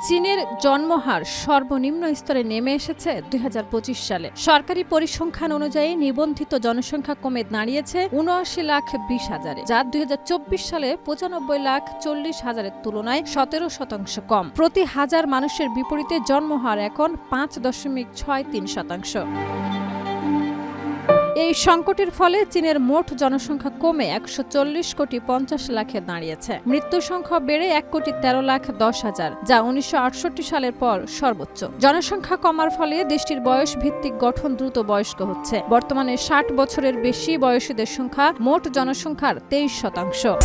চীনের জন্মহার সর্বনিম্ন স্তরে নেমে এসেছে ২০২৫ সালে। সরকারি পরিসংখ্যান অনুযায়ী নিবন্ধিত জনসংখ্যা কমে দাঁড়িয়েছে ৭৯,২০,০০০, যা ২০২৪ সালে ৯৫,৪০,০০০-এর তুলনায় ১৭% কম। প্রতি হাজার মানুষের বিপরীতে জন্মহার এখন ৫.৬৩%। এই সংকটের ফলে চীনের মোট জনসংখ্যা কমে ১৪০,৫০,০০,০০০-এ দাঁড়িয়েছে। মৃত্যু সংখ্যা বেড়ে ১,১৩,১০,০০০, যা ১৯৬৮ সালের পর সর্বোচ্চ। জনসংখ্যা কমার ফলে দেশটির বয়স ভিত্তিক গঠন দ্রুত বয়স্ক হচ্ছে। বর্তমানে ৬০ বছরের বেশি বয়সীদের সংখ্যা মোট জনসংখ্যার ২৩%।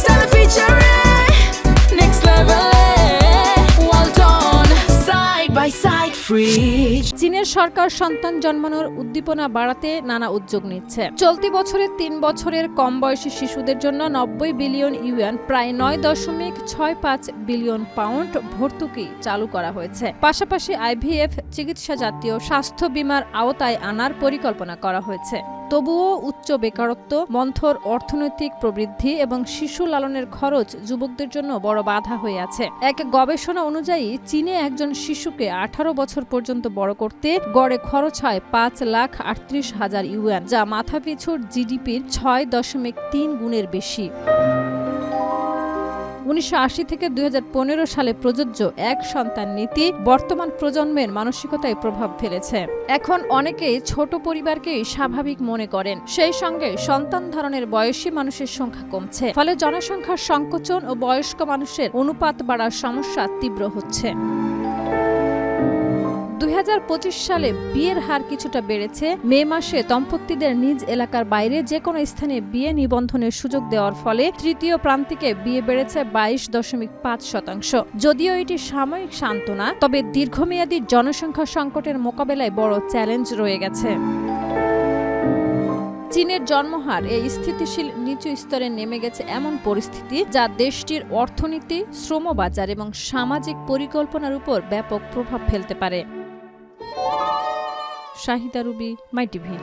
চীনের সরকার সন্তান জন্মানোর উদ্দীপনা বাড়াতে নানা উদ্যোগ নিচ্ছে। চলতি বছরে ৩ বছরের কম বয়সী শিশুদের জন্য ৯০ বিলিয়ন ইউয়ান, প্রায় ৯.৬৫ বিলিয়ন পাউন্ড ভর্তুকি চালু করা হয়েছে। পাশাপাশি আইভিএফ চিকিৎসা জাতীয় স্বাস্থ্য বীমার আওতায় আনার পরিকল্পনা করা হয়েছে। তবুও উচ্চ বেকারত্ব, মন্থর অর্থনৈতিক প্রবৃদ্ধি এবং শিশু লালনের খরচ যুবকদের জন্য বড় বাধা হয়ে আছে। এক গবেষণা অনুযায়ী চীনে একজন শিশুকে ১৮ বছর পর্যন্ত বড় করতে গড়ে খরচ হয় ৫,৩৮,০০০ ইউয়ান, যা মাথাপিছুর জিডিপির ৬.৩ গুণের বেশি। ১৯৮০ থেকে ২০১৫ সালে প্রযোজ্য এক সন্তান নীতি বর্তমান প্রজন্মের মানসিকতায় প্রভাব ফেলেছে। এখন অনেকেই ছোট পরিবারকেই স্বাভাবিক মনে করেন। সেই সঙ্গে সন্তান ধারণের বয়সী মানুষের সংখ্যা কমছে। ফলে জনসংখ্যার সংকোচন ও বয়স্ক মানুষের অনুপাত বাড়ার সমস্যা তীব্র হচ্ছে। ২০২৫ সালে বিয়ের হার কিছুটা বেড়েছে। মে মাসে দম্পতিদের নিজ এলাকার বাইরে যে কোনো স্থানে বিয়ে নিবন্ধনের সুযোগ দেওয়ার ফলে তৃতীয় প্রান্তিকে বিয়ে বেড়েছে ২২.৫%। যদিও এটি সাময়িক সান্ত্বনা, তবে দীর্ঘমেয়াদী জনসংখ্যা সংকটের মোকাবেলায় বড় চ্যালেঞ্জ রয়ে গেছে। চীনের জন্মহার এই স্থিতিশীল নিচু স্তরে নেমে গেছে এমন পরিস্থিতি, যা দেশটির অর্থনীতি, শ্রমবাজার এবং সামাজিক পরিকল্পনার উপর ব্যাপক প্রভাব ফেলতে পারে। শাহিদা রুবি, মাই টিভি।